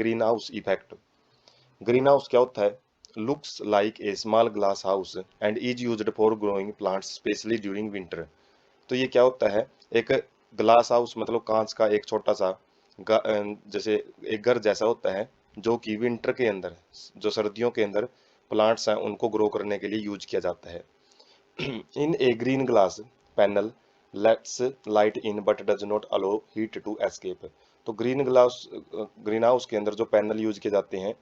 Green house effect. Green house क्या होता है? Looks like a small glass house and is used for growing plants specially during winter. तो ये क्या होता है? एक ग्लास हाउस मतलब कांच का एक छोटा सा जैसे एक घर जैसा होता है, जो कि विंटर के अंदर, जो सर्दियों के अंदर प्लांट्स हैं उनको ग्रो करने के लिए यूज किया जाता है। In a green glass panel lets light in but does not allow heat to escape. तो ग्रीन हाउस के अंदर जो पैनल यूज किए जाते हैं,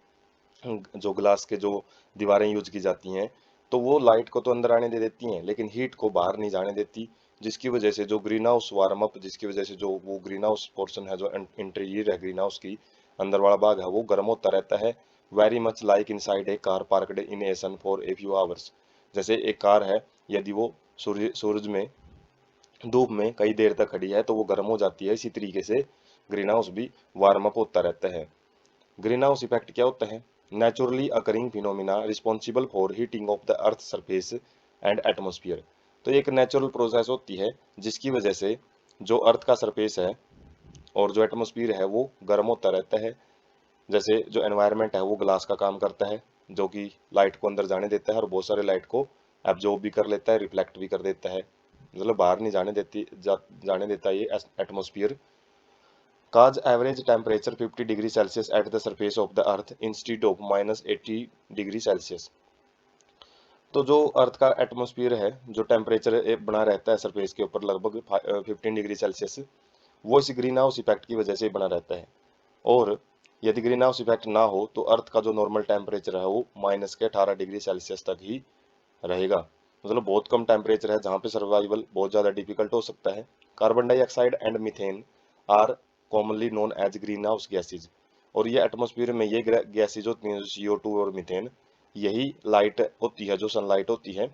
जो ग्लास के जो दीवारें यूज की जाती हैं, तो वो लाइट को तो अंदर आने दे देती हैं लेकिन हीट को बाहर नहीं जाने देती, जिसकी वजह से जो ग्रीन हाउस वार्म अप, जिसकी वजह से जो वो ग्रीन हाउस पोर्शन है, जो इंटीरियर है ग्रीन हाउस की अंदर वाला भाग है, वो गर्म होता रहता है। Very much like inside a car parked in a sun for a few hours. जैसे एक कार है, यदि वो सूरज में, धूप में कई देर तक खड़ी है तो वो गर्म हो जाती है। इसी तरीके से ग्रीन हाउस भी वार्म अप होता रहता है। ग्रीन हाउस इफेक्ट क्या होता है? Naturally occurring phenomena responsible for heating of the earth surface and atmosphere. तो एक नेचुरल प्रोसेस होती है जिसकी वजह से जो अर्थ का सरफेस है और जो एटमोस्फियर है वो गर्म होता रहता है। जैसे जो एनवायरनमेंट है वो ग्लास का काम करता है, जो कि लाइट को अंदर जाने देता है और बहुत सारे लाइट को एब्जॉर्ब भी कर लेता है, रिफ्लेक्ट भी कर देता है, मतलब बाहर नहीं जाने देता ये atmosphere. Cause average temperature 50 degree Celsius at the surface of the earth instead of -80 degree Celsius. तो जो अर्थ का एटमोस्फियर है, जो टेम्परेचर बना रहता है सरफेस के ऊपर लगभग 15 डिग्री सेल्सियस, वो इस ग्रीन हाउस इफेक्ट की वजह से बना रहता है। और यदि ग्रीन हाउस इफेक्ट ना हो तो अर्थ का जो नॉर्मल टेम्परेचर है वो -18 डिग्री सेल्सियस तक ही रहेगा। मतलब बहुत कम टेम्परेचर है जहाँ पे सर्वाइवल बहुत ज़्यादा डिफिकल्ट हो सकता है। Carbon dioxide and methane are commonly known as greenhouse gases. और ये एटमोस्फियर में ये गैसेज होती हैं, CO2 और मीथेन, यही लाइट होती है, जो सनलाइट होती है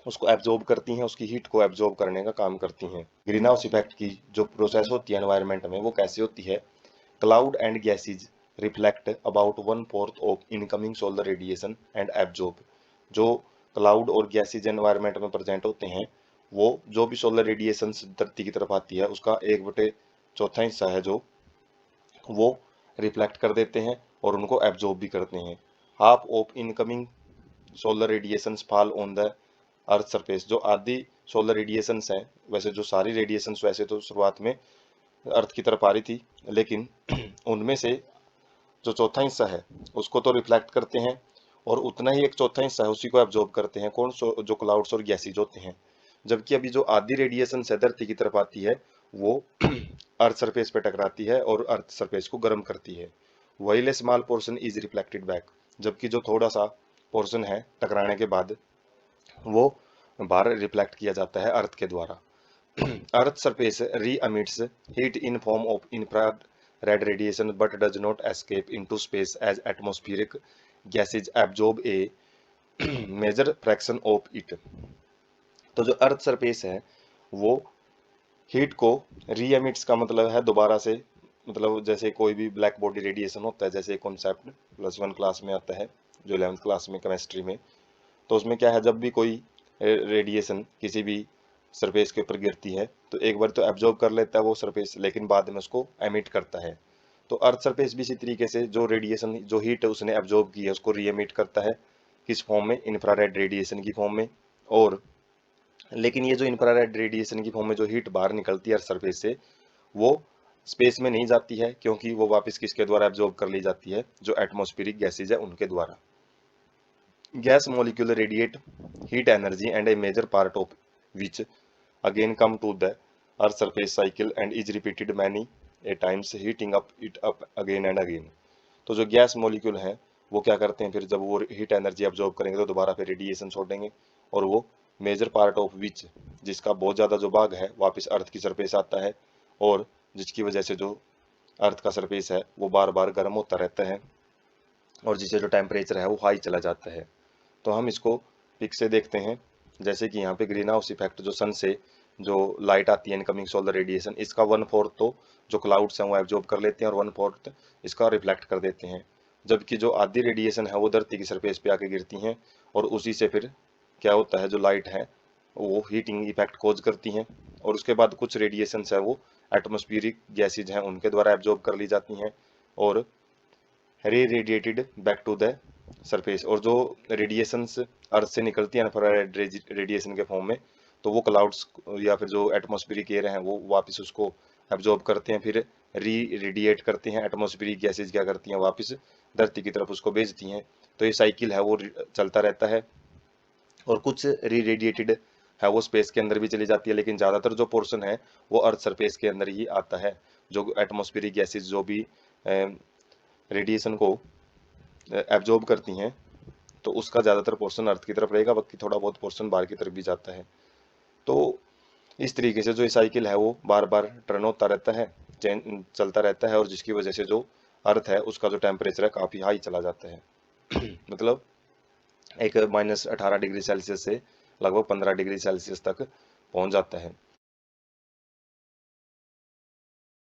उसको एब्जॉर्ब करती हैं, उसकी हीट को एब्जॉर्ब करने का काम करती हैं। ग्रीन हाउस इफेक्ट की जो प्रोसेस होती है एनवायरनमेंट में वो कैसे होती है? Cloud and gases reflect about 1/4 of incoming solar radiation and absorb. जो क्लाउड और गैसेज एनवायरनमेंट में प्रेजेंट होते हैं, वो जो भी सोलर रेडिएशन धरती की तरफ आती है उसका 1/4 हिस्सा है जो वो रिफ्लेक्ट कर देते हैं और उनको एब्जॉर्ब भी करते हैं। Half of incoming solar radiations fall on the earth surface. जो आधी सोलर रेडिएशंस हैं, वैसे जो सारी रेडिएशंस वैसे तो शुरुआत में अर्थ की तरफ आ रही थी, लेकिन उनमें से जो चौथा हिस्सा है उसको तो रिफ्लेक्ट करते हैं और उतना ही एक चौथा हिस्सा है उसी को एब्जॉर्ब करते हैं। कौन? जो क्लाउड्स और गैसेज होते हैं। जबकि अभी जो आधी रेडिएशन से धरती की तरफ आती है वो अर्थ सरफेस पे टकराती है और अर्थ सरफेस को गर्म करती है। वही small portion is reflected back. जबकि जो थोड़ा सा पोर्शन है टकराने के बाद वो बाहर रिफ्लेक्ट किया जाता है अर्थ के द्वारा। अर्थ सरफेस री amidst heat in form of infrared radiation but does not escape into space as atmospheric gases absorb a major fraction of it। तो जो अर्थ सरफेस है वो हीट को री एमिट्स का मतलब है दोबारा से, मतलब जैसे कोई भी ब्लैक बॉडी रेडिएशन होता है, जैसे कॉन्सेप्ट +1 क्लास में आता है, जो 11th क्लास में केमिस्ट्री में, तो उसमें क्या है, जब भी कोई रेडिएशन किसी भी सरफेस के ऊपर गिरती है तो एक बार तो एब्जॉर्ब कर लेता है वो सरफेस, लेकिन बाद में उसको एमिट करता है। तो अर्थ सरफेस भी इसी तरीके से जो रेडिएशन, जो हीट है उसने एब्जॉर्ब की है उसको री एमिट करता है। किस फॉर्म में? इंफ्रारेड रेडिएशन की फॉर्म में। और लेकिन ये जो इंफ्रारेड रेडिएशन की फॉर्म में जो हीट बाहर निकलती है अर्थ सरफेस से, वो स्पेस में नहीं जाती है, क्योंकि वो वापस किसके द्वारा एब्जॉर्ब कर ली जाती है? जो एटमॉस्फेरिक गैसेज है उनके द्वारा। Gas molecule radiate heat energy and a major part of which again come to the earth surface cycle and is repeated many a times heating up it up again and again। तो जो gas molecule हैं वो क्या करते हैं, फिर जब वो हीट एनर्जी अब्जॉर्ब करेंगे तो दोबारा फिर रेडिएशन छोड़ेंगे और वो मेजर पार्ट ऑफ विच, जिसका बहुत ज़्यादा जो भाग है वापस अर्थ की सरफेस आता है और जिसकी वजह से जो अर्थ का सरफेस है वो बार बार गर्म होता रहता है और जिससे जो टेम्परेचर है वो हाई चला जाता है। तो हम इसको पिक से देखते हैं। जैसे कि यहाँ पे ग्रीन हाउस इफेक्ट, जो सन से जो लाइट आती है इनकमिंग सोलर रेडिएशन, इसका 1/4 तो जो क्लाउड्स हैं वो एब्जॉर्ब कर लेते हैं और 1/4 इसका रिफ्लेक्ट कर देते हैं। जबकि जो आधी रेडिएशन है वो धरती की सरफेस पे आके गिरती हैं और उसी से फिर क्या होता है, जो लाइट है वो हीटिंग इफेक्ट कोज करती हैं और उसके बाद कुछ रेडिएशन है वो एटमोस्फियरिक गैसेज हैं उनके द्वारा एब्जॉर्ब कर ली जाती हैं और re radiated back to the surface, और जो रेडिएशंस अर्थ से निकलती है इंफ्रारेड रेडिएशन के फॉर्म में, तो वो क्लाउड्स या फिर जो एटमॉस्फेरिक एयर हैं वो वापस उसको एब्जॉर्ब करते हैं, फिर री रेडिएट करते हैं, एटमॉस्फेरिक गैसेज क्या करती हैं वापस धरती की तरफ उसको भेजती हैं। तो ये साइकिल है वो चलता रहता है। और कुछ री रेडिएटेड है वो स्पेस के अंदर भी चली जाती है, लेकिन ज़्यादातर जो पोर्शन है वो अर्थ सरफेस के अंदर ही आता है। जो एटमॉस्फेरिक गैसेज जो भी रेडिएशन को एब्जॉर्ब करती हैं, तो उसका ज़्यादातर पोर्शन अर्थ की तरफ रहेगा, बाकी थोड़ा बहुत पोर्शन बाहर की तरफ भी जाता है। तो इस तरीके से जो ये साइकिल है वो बार बार टर्न होता रहता है, चलता रहता है, और जिसकी वजह से जो अर्थ है उसका जो टेम्परेचर है काफ़ी हाई चला जाता है। मतलब एक -18 डिग्री सेल्सियस से लगभग 15 डिग्री सेल्सियस तक पहुंच जाता है।